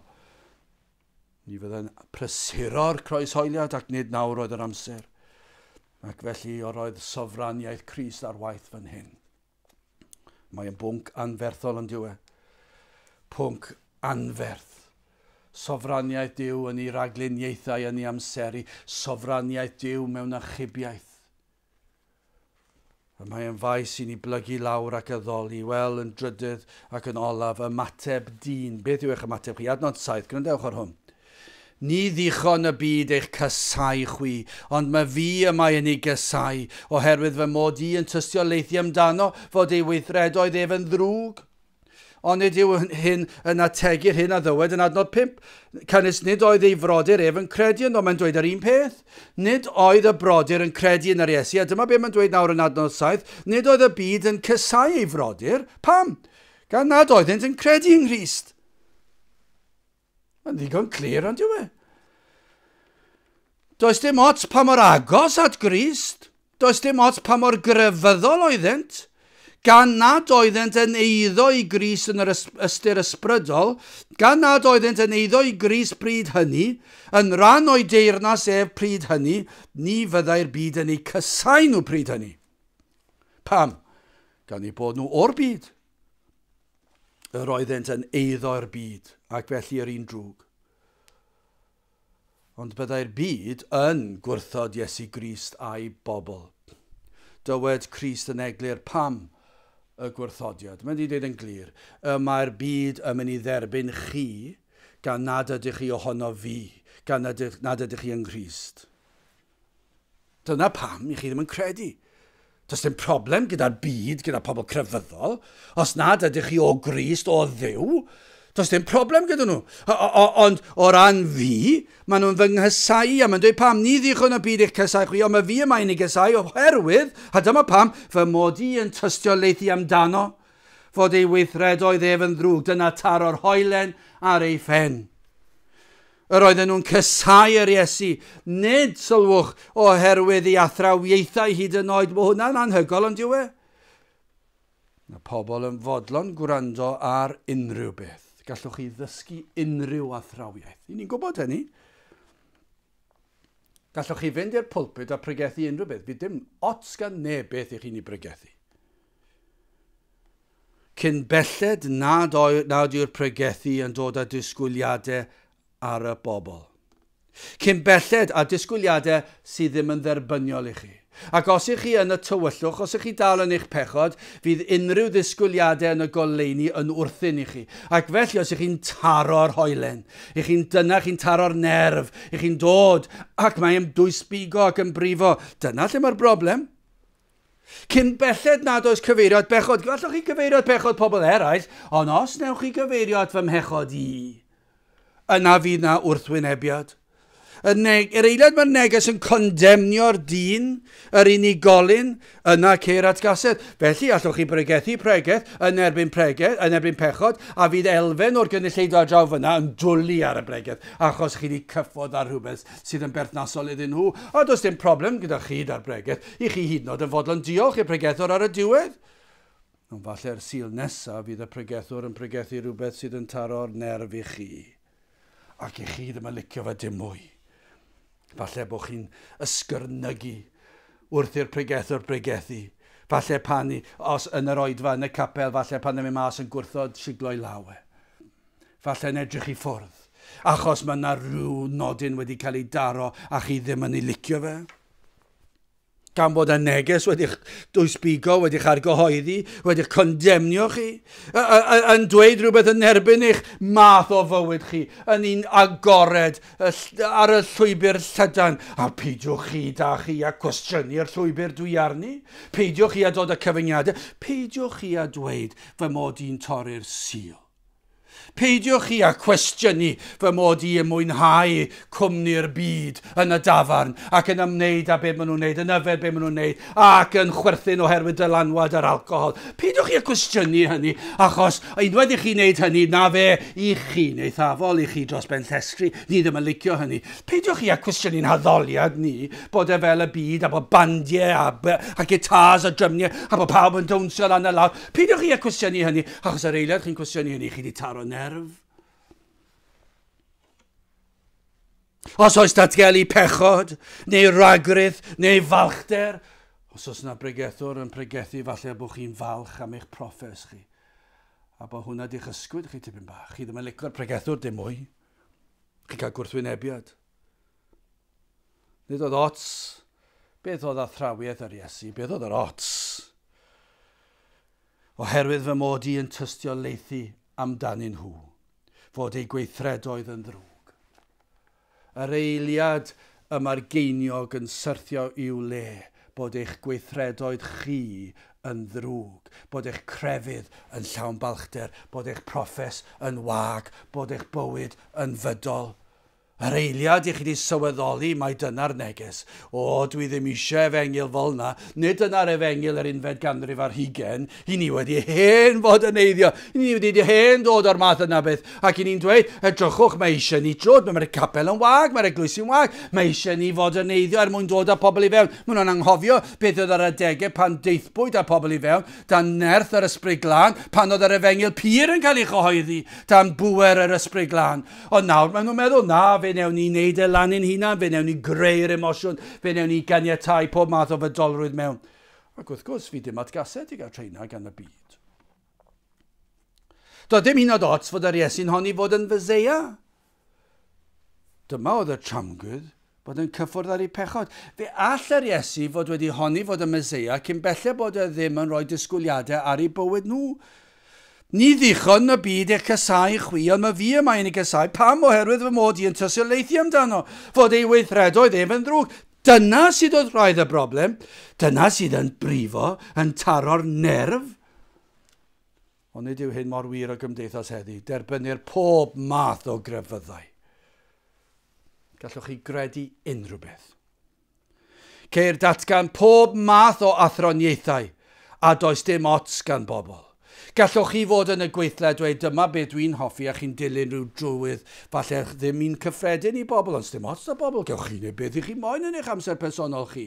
Ni fydda'n prysuro'r croeshoeliad ac nid nawr oedd yr amser. Ac felly oedd sofraniaeth Crist ar waith fan hyn. Mae'n bwnc anferthol yn diwedd. Pwnc anferth. Sofraniaeth Duw yn ei ragluniaethau yn ei amseru. Sofraniaeth Duw mewn achubiaeth. Mae'n faes i ni blygu lawr ac addoli, wel yn drydydd ac yn olaf, ymateb dyn. Beth yw eich ymateb chi? Adnod 7, gwrandewch ar hwn. Ni ddichon y byd eich cysau chwi, ond mae fi yma yn ei gysau, oherwydd fy mod i yn tystio leithi amdano fod ei weithredoedd ef yn ddrwg. Ond nid yw hyn yn ategu'r hyn a ddywed yn adnod 5. Cynnes nid oedd ei frodyr ef yn credu yno, mae'n dweud yr un peth. Nid oedd y brodyr yn credu yn yr Iesu, a dyma beth mae'n dweud nawr yn adnod 7. Nid oedd y byd yn cysau ei frodyr. Pam? Gan nad oeddent yn credu yng Nghrist. Mae'n ddigon clir ond yw e. Does dim ots pa mor agos at Grist. Does dim ots pa mor grefyddol oeddent, gan nad oeddent yn eiddo i Grist yn yr ystyr ysbrydol, gan nad oeddent yn eiddo i Grist pryd hynny, yn rhan o'i deyrnas ef pryd hynny, ni fyddai'r byd yn ei cysau nhw pryd hynny. Pam? Gan ei bod nhw o'r byd. Yr oeddent yn eiddo'r byd, ac felly yr un drwg. Ond byddai'r byd yn gwrthod Iesu Grist a'i bobl. Dywed Crist yn eglur pam y gwrthodiad. Mae'n dweud yn glir, mae'r byd yn mynd i dderbyn chi gan nad ydych chi ohono fi, gan nad ydych chi yn Grist. Dyna pam i chi ddim yn credu. Does dim problem gyda'r byd, gyda pobl crefyddol, os nad ydych chi o Grist, o Dduw, does dim problem gyda nhw. Ond o ran fi, maen nhw'n fy nghysau, a maen dweud pam, ni ddichwn y byd eich cysau chi, ond mae fi yma i'n ei gysau, oherwydd, a dyma pam, fy Medi yn tystiolaethu amdano, fod ei weithredoedd ef yn ddrwg, dyna taro'r hoelen ar ei ffen. Yr oedden nhw'n cysau yr Iesu, nid sylwch oherwydd ei athrawiaethau hyd yn oed, bod hwnna'n anhygol ond yw e. Mae pobl yn fodlon gwrando ar unrhyw beth. Gallwch chi ddysgu unrhyw athrawiaeth. I ni'n gwybod hynny. Gallwch chi fynd i'r pwlpid a pregethu unrhyw beth. Fydd dim ots gan neb beth i chi'n ei pregethu. Cyn belled nad yw'r pregethu yn dod â disgwyliadau ar y bobl. Cyn belled a disgwyliadau sydd ddim yn dderbyniol i chi. Ac os ych chi yn y tywyllwch, os ych chi dal yn eich pechod, fydd unrhyw ddisgwyliadau yn y goleuni yn wrthyn i chi. Ac felly os ych chi'n taro'r hoelen, dyna chi'n taro'r nerf, ych chi'n dod ac mae'n dwysbigo ac yn brifo, dyna lle mae'r broblem. Cyn belled nad oes cyfeiriad bechod, gallwch chi gyfeiriad bechod pobl eraill, ond os newch chi gyfeiriad fy mhechod i, yna fydd na wrthwynebiad. Yr eiliad mae'r neges yn condemnio'r dyn, yr unigolyn, yna ceir atgasedd. Felly allwch chi bregethu pregeth yn erbyn pechod, a fydd elfen o'r gynulleidfa draw fyna yn dwlu ar y bregeth, achos chi wedi cyffwrdd ar rhywbeth sydd yn berthnasol iddyn nhw. A does dim problem gyda chi da'r bregeth, i chi hyd yn oed yn fodlon diolch i'r pregethwr ar y diwedd. Ond falle'r sil nesaf fydd y pregethwr yn pregethu rhywbeth sydd yn taro'r nerf i chi. Ac i chi ddim yn licio fe dim mwy. Falle bod chi'n ysgyrnygu wrth i'r pregethwr bregethu. Falle pan os yn yr oedfa yn y capel, falle pan ddim mas yn gwrthod siglo i lawe. Falle yn edrych i ffwrdd. Achos mae yna rhyw nodyn wedi cael ei daro a chi ddim yn ei licio fe. Gan bod y neges wedi'ch dwysbigo, wedi'ch argyhoeddi, wedi'ch condemnio chi, yn dweud rhywbeth yn erbyn eich math o fywyd chi, yn un agored ar y llwybr llydan, a peidiwch chi da chi a cwestiynu'r llwybr dwi arni, peidiwch chi a dod â cyfyngiadau, peidiwch chi a dweud fy mod i'n torri'r sil. Peidiwch chi a cwestiynu fy mod i yn mwynhau cwmni'r byd yn y dafarn ac yn ymwneud â beth maen nhw'n wneud, yn yfed beth maen nhw'n wneud ac yn chwerthin oherwydd dylanwad ar alcohol. Peidiwch chi a cwestiynu hynny achos unwaith i chi wneud hynny na fe i chi neithafol i chi dros ben llestri, ni ddim yn licio hynny. Peidiwch chi a cwestiynu'n haddoliad ni bod e fel y byd a bod bandiau a gitars a drymniau a bod pawb yn dawnsio lan y lawr. Peidiwch chi a cwestiynu hynny achos yr eiliad chi'n cwestiynu hynny chi wedi taro nerf. Os oes datgelu pechod, neu ragrydd, neu falchder, os oes yna bregethwr yn pregethu, falle bod chi'n falch am eich proffes chi. A bod hwnna di'ch ysgwyd chi tipyn bach. Chi ddim yn licio'r pregethwr dim mwy. Chi cael gwrthwynebiad. Nid oedd ots. Beth oedd athrawiaeth yr Iesu? Beth oedd yr ots? Oherwydd fy mod i yn tystiolaethu amdanyn nhw, fod ei gweithredoedd yn ddrwg. Yr eiliad y mae'r geiniog yn syrthio i'w le, bod eich gweithredoedd chi yn ddrwg, bod eich crefydd yn llawn balchder, bod eich proffes yn wag, bod eich bywyd yn fydol. Yr eiliad i chi wedi sylweddoli mai dyna'r neges. O, dwi ddim eisiau efengil fel yna. Nid dyna'r efengil yr unfed ganrif ar 20. I ni wedi hen fod yn eiddio. I ni wedi hen dod o'r math yna beth. Ac i ni'n dweud, edrychwch, mae eisiau ni drod. Mae'r capel yn wag, mae'r eglwys yn wag. Mae eisiau ni fod yn eiddio er mwyn dod â pobl i fewn. Mae nhw'n anghofio beth oedd ar adegau pan deithbwyd â pobl i fewn. Dan nerth yr ysbryd glân. Pan oedd yr efengil pur yn cael ei chyhoeddi. Dan bwer yr ysbryd glân. Ond nawr, maen nhw'n meddwl, na, fe newn ni wneud e lan i'n hunan, fe newn ni greu'r emosiwn, fe newn ni ganiatáu pob math o fydolrwydd mewn. Ac wrth gwrs, fi dim atgasedd i gael treina gan y byd. Doedd dim hyn o dots fod yr Iesu'n honni fod yn fyseia. Dyma oedd y tramgwydd bod yn cyffwrdd ar ei pechod. Fe all yr Iesu fod wedi honni fod yn myseia cyn belled bod e ddim yn rhoi disgwyliadau ar ei bywyd nhw. Ni ddichon y byd eich casau chwi, ond mae fi yma yn ei casau pam oherwydd fy mod i yn tystiolaethu amdano, fod ei weithredoedd ef yn ddrwg. Dyna sydd oedd roedd y broblem, dyna sydd yn brifo, yn taro'r nerf. Ond nid yw hyn mor wir o gymdeithas heddi, derbynir pob math o grefyddau. Gallwch chi gredu unrhyw beth. Ceir datgan pob math o athroniaethau, a does dim ots gan bobl. Gallwch chi fod yn y gweithle dweud dyma beth dwi'n hoffi a chi'n dilyn rhyw drwydd, falle ddim un cyffredin i bobl, ond dim ots o bobl, gewch chi neu beth i chi moyn yn eich amser personol chi.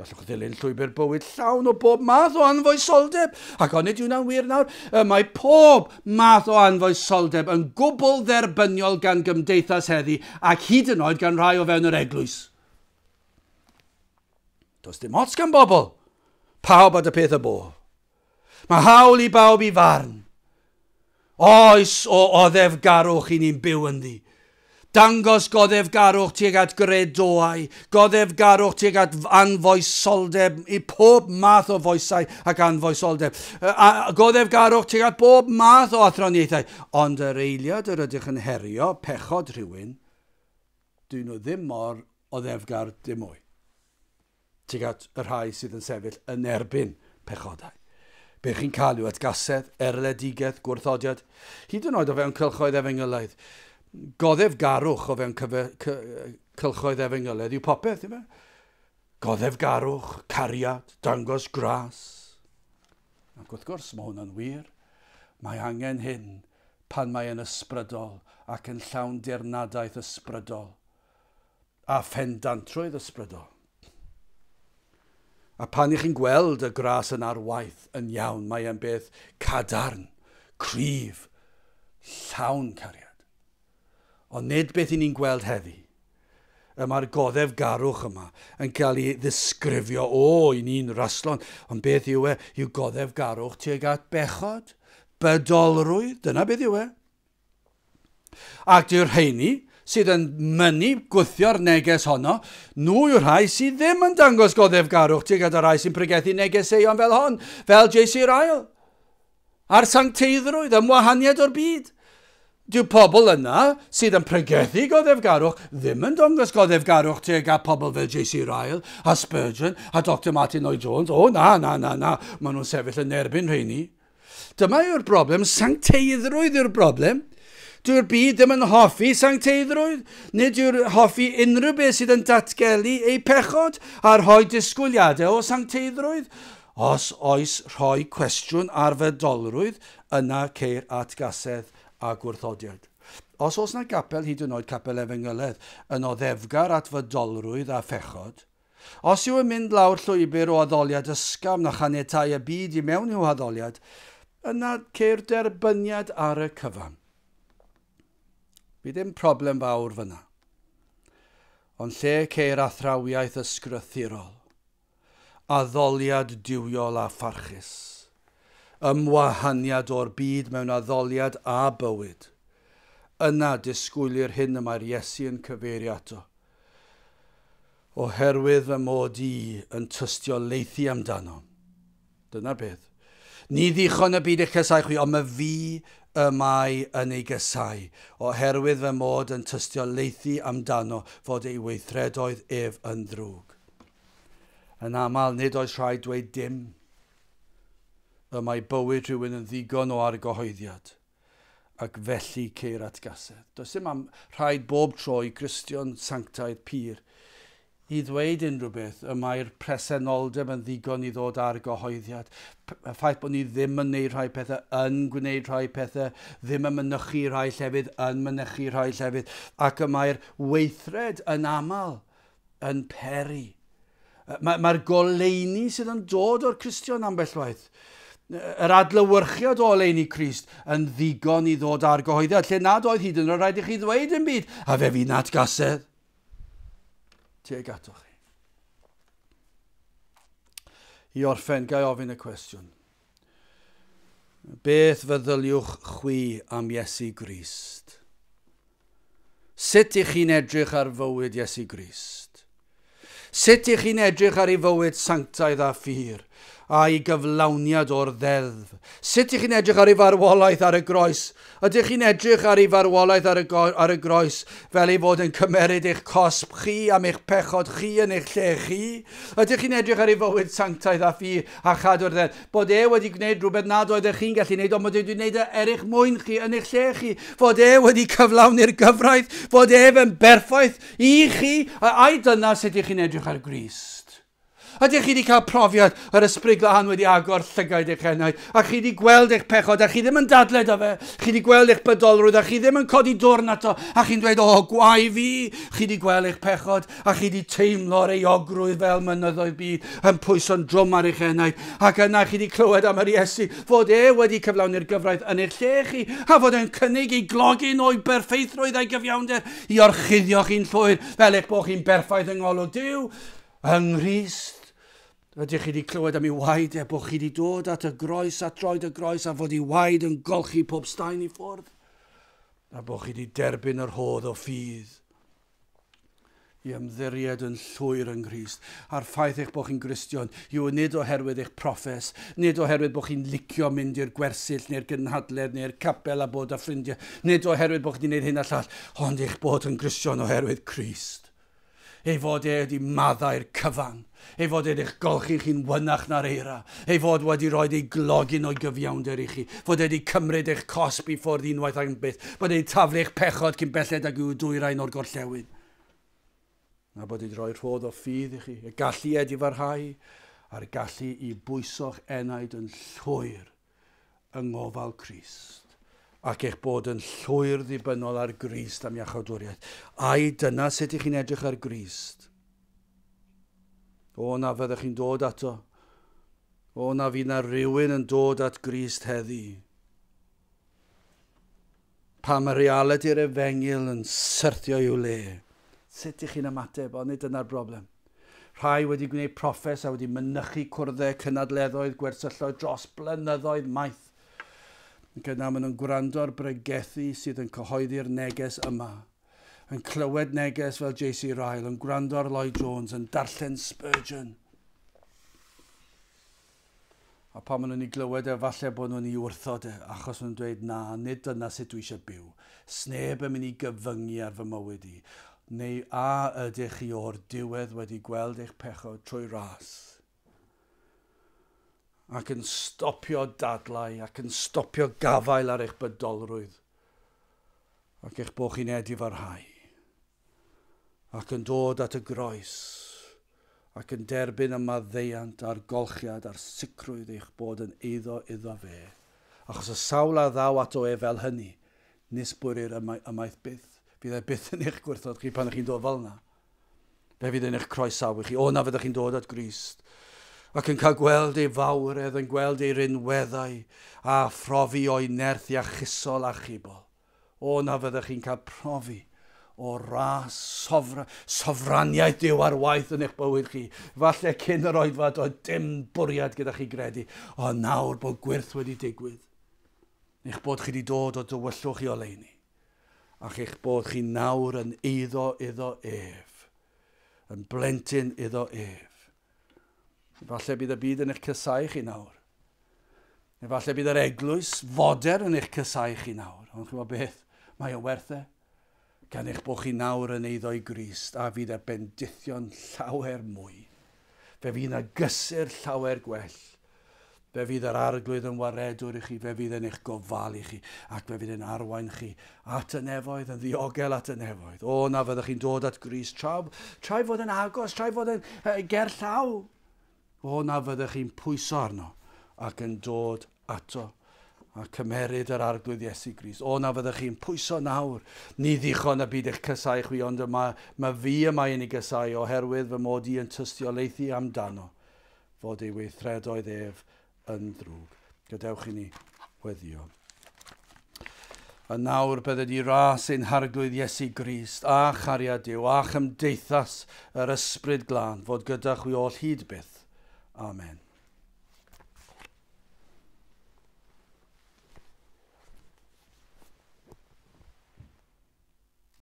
Gallwch ddilyn llwybr bywyd llawn o bob math o anfoesoldeb, ac onid yw'n wir nawr, mae pob math o anfoesoldeb yn gwbl dderbyniol gan gymdeithas heddi, ac hyd yn oed gan rai o fewn yr eglwys. Does dim ots gan bobl, pawb at y peth y bo. Mae hawl i bawb i farn. Oes o oddefgarwch i ni'n byw yn ddi. Dangos goddefgarwch tuag at gredoau, goddefgarwch tuag at anfoesoldeb i pob math o foesau ac anfoesoldeb. Goddefgarwch tuag at bob math o athroniaethau. Ond yr eiliad yr ydych yn herio pechod rhywun, dyn nhw ddim mor oddefgar dim mwy. Tuag at y rhai sydd yn sefyll yn erbyn pechodau. Be chi'n cael yw atgasedd, erledigaeth, gwrthodiad, hyd yn oed o fewn cylchoedd efengylaidd. Goddefgarwch o fewn cylchoedd efengylaidd yw popeth, yma. Goddefgarwch, cariad, dangos gras. Ac wrth gwrs, mae hwnna'n wir. Mae angen hyn pan mae yn ysbrydol ac yn llawn dirnadaeth ysbrydol a phendantrwydd ysbrydol. A pan ych chi'n gweld y gras yn arwaith yn iawn, mae e'n beth cadarn, cryf, llawn cariad. Ond nid beth i ni'n gweld heddi. Mae'r goddefgarwch yma yn cael ei ddisgrifio, i ni'n raslon, ond beth yw e? Yw goddefgarwch tuag at bechod, bydolrwydd, dyna beth yw e. Ac dyw'r rheini sydd yn mynnu gwthio'r neges honno, nhw yw'r rhai sydd ddim yn dangos goddefgarwch tuag at y rhai sy'n pregethu negeseuon fel hon, fel J.C. Ryle, a'r sancteiddrwydd, ymwahaniad o'r byd. Dyw pobl yna sydd yn pregethu goddefgarwch ddim yn dangos goddefgarwch tuag at pobl fel J.C. Ryle, a Spurgeon, a Dr. Martin Lloyd-Jones. Na, maen nhw'n sefyll yn erbyn rheini. Dyma yw'r broblem, sancteiddrwydd yw'r broblem. Dyw'r byd ddim yn hoffi sancteiddrwydd, nid yw'r hoffi unrhyw beth sydd yn datgelu ei pechod a rhoi disgwyliadau o sancteiddrwydd. Os oes rhoi cwestiwn ar fydolrwydd, yna ceir atgasedd a gwrthodiad. Os oes na gapel, hyd yn oed capel efengylaidd, yn oddefgar at fydolrwydd a phechod, os yw yn mynd lawr llwybr o addoliad ysgafn a chaniatáu y byd i mewn i'w addoliad, yna ceir derbyniad ar y cyfan. Fi ddim problem fawr fyna. Ond lle ceir athrawiaeth ysgrythurol, addoliad diwiol a pharchus, ymwahaniad o'r byd mewn addoliad a bywyd, yna disgwylir hyn y mae'r Iesu yn cyfeirio ato. Oherwydd fy mod i yn tystiolaethu amdano. Dyna beth. Ni ddichon y byd eich casau chwi, ond mae fi y mae yn ei gysau, oherwydd fy mod yn tystiolaethu amdano fod ei weithredoedd ef yn ddrwg. Yn aml, nid oes rhaid dweud dim, y mae bywyd rhywun yn ddigon o argyhoeddiad, ac felly ceir atgasedd. Does dim am rhaid bob tro i Gristion sanctaidd pur i ddweud unrhyw beth y mae'r presenoldeb yn ddigon i ddod ar gyhoeddiad. Y ffaith bod ni ddim yn gwneud rhai pethau, yn gwneud rhai pethau, ddim yn mynychu rhai llefydd, yn mynychu rhai llefydd, ac y mae'r weithred yn aml yn peri. Mae'r goleuni sydd yn dod o'r Cristion ambell waith, yr adlewyrchiad o oleuni Crist yn ddigon i ddod ar gyhoeddiad, lle nad oedd hyd yn oed rhaid i chi ddweud yn byd, a fe fi'n atgasedd. Teg atoch chi. I orffen, gai ofyn y cwestiwn. Beth feddyliwch chwi am Iesu Grist? Sut ych chi'n edrych ar fywyd Iesu Grist? Sut ych chi'n edrych ar ei fywyd sanctaidd a ffyr? A'i gyflawniad o'r ddeddf? Sut ych chi'n edrych ar ei farwolaeth ar y groes? Ydych chi'n edrych ar ei farwolaeth ar y groes fel ei fod yn cymeryd eich cosb chi am eich pechod chi yn eich lle chi? Ydych chi'n edrych ar ei fywyd sanctaidd a ffyr a chadw'r ddeddf? Bod e wedi gwneud rhywbeth nad oeddech chi'n gallu gwneud, ond bod e wedi gwneud erich mwyn chi yn eich lle chi? Fod e wedi cyflawni'r gyfraith? Fod e fe'n berffaith i chi? A'i dyna sut ych chi'n edrych ar Grist? Ydych chi wedi cael profiad yr ysbryd glân wedi agor llygaid eich enaid, a chi wedi gweld eich pechod, a chi ddim yn dadled o fe, chi wedi gweld eich bydolrwydd, a chi ddim yn codi dwrn ato, a chi'n dweud, o, gwai fi, chi wedi gweld eich pechod, a chi wedi teimlo'r euogrwydd fel mynyddoedd byd, yn pwyso'n drwm ar eich enaid, ac yna chi wedi clywed am yr Iesu, fod e wedi cyflawni'r gyfraith yn eich lle chi, a fod e'n cynnig ei glogyn o'i berffeithrwydd a'i gyfiawnder, i orchuddio chi'n llwyr, fel eich bod chi'n berffaith yng ngolwg Duw, yng Nghrist. Ydych chi wedi clywed am ei waed bod chi wedi dod at y groes, at droed y groes, a fod ei waed yn golchi pob staen i ffwrdd, a bod chi wedi derbyn yr hodd o ffydd i ymddiried yn llwyr yng Nghrist. A'r ffaith eich bod chi'n Gristion yw nid oherwydd eich proffes, nid oherwydd bod chi'n licio mynd i'r gwersyll neu'r gynhadledd neu'r capel a bod â ffrindiau, nid oherwydd bod chi wedi gwneud hyn a llall, ond eich bod yn Gristion oherwydd Crist. Ei fod e wedi maddau'r cyfan, ei fod eich golchi chi'n wynach na'r eira, ei fod wedi rhoi ei glogyn o'i gyfiawnder i chi, fod wedi cymryd eich cosb i ffwrdd unwaith ag yn byth, bod wedi taflu eich pechod cyn belled ag yw dwyrain o'r gorllewin. A bod wedi rhoi rhodd o ffydd i chi, y gallu wedi farhau, a'r gallu i bwyso'ch enaid yn llwyr yng ngofal Crist. Ac eich bod yn llwyr ddibynnol ar Grist am iachawdwriaeth. Ai dyna sut ych chi'n edrych ar Grist? O na fyddech chi'n dod ato. O na fydd na rhywun yn dod at Grist heddi. Pam y reality'r efengil yn syrthio i'w le. Sut ych chi'n ymateb? Ond nid dyna'r broblem. Rhai wedi gwneud proffes a wedi mynychu cwrddau cynadleddoedd gwersylloedd dros blynyddoedd maith. Gyda maen nhw'n gwrando'r bregethu sydd yn cyhoeddi'r neges yma, yn clywed neges fel J.C. Ryle, yn gwrando ar Lloyd Jones, yn darllen Spurgeon. A pan maen nhw'n ei glywed falle bod nhw'n ei wrthod achos nhw'n dweud, na, nid dyna sut dwi eisiau byw. Sneb yn mynd i gyfyngu ar fy mywyd i. Neu a ydych chi o'r diwedd wedi gweld eich pechod trwy ras. Ac yn stopio dadlau, ac yn stopio gafael ar eich bydolrwydd, ac eich bod chi'n edifarhau, ac yn dod at y groes, ac yn derbyn y maddeiant a'r golchiad a'r sicrwydd eich bod yn iddo fe. Achos y sawl a ddaw ato e fel hynny, nisbwyr ymaith byth. Fydd e byth yn eich gwrthod chi pan ych chi'n dod fel yna. Fe fydd yn eich croesawu chi. O na fyddech chi'n dod at Grist. Ac yn cael gweld ei fawredd, yn gweld ei rinweddau, a phrofi o'i nerth iachusol a chibol. O na fyddech chi'n cael profi o ras sofraniaeth Duw ar waith yn eich bywyd chi. Falle cyn yr oedfad o dim bwriad gyda chi gredu, ond nawr bod gwirth wedi digwydd. Eich bod chi wedi dod o dywyllwch i oleuni, ac eich bod chi nawr yn iddo ef, yn blentyn iddo ef. Falle bydd y byd yn eich cysau chi nawr. Falle bydd yr eglwys foder yn eich cysau chi nawr. Ond chi'n beth, mae o werth e. Gan eich bod chi nawr yn eiddo i Grist, a fydd e bendithio'n llawer mwy. Fe fydd yna gysur llawer gwell. Fe fydd yr arglwydd yn waredwr i chi, fe fydd yn eich gofalu chi, ac fe fydd yn arwain chi at y nefoedd, yn ddiogel at y nefoedd. O, na fyddwch chi'n dod at Grist, trai fod yn agos, trai fod yn gerllaw. O, na fyddwch chi'n pwyso arno ac yn dod ato a cymeryd yr arglwydd Iesu Grist. O, na fyddwch chi'n pwyso nawr. Ni ddichon y byd eich cysau chwi, ond mae fi yma i ni gysau oherwydd fy mod i yn tystiolaethu amdano fod ei weithredoedd ef yn ddrwg. Gadewch i ni weddio. A nawr bydde di ras ein harglwydd Iesu Grist a chariad Duw a chymdeithas yr ysbryd glân fod gyda chwi o hyd byth. Amen.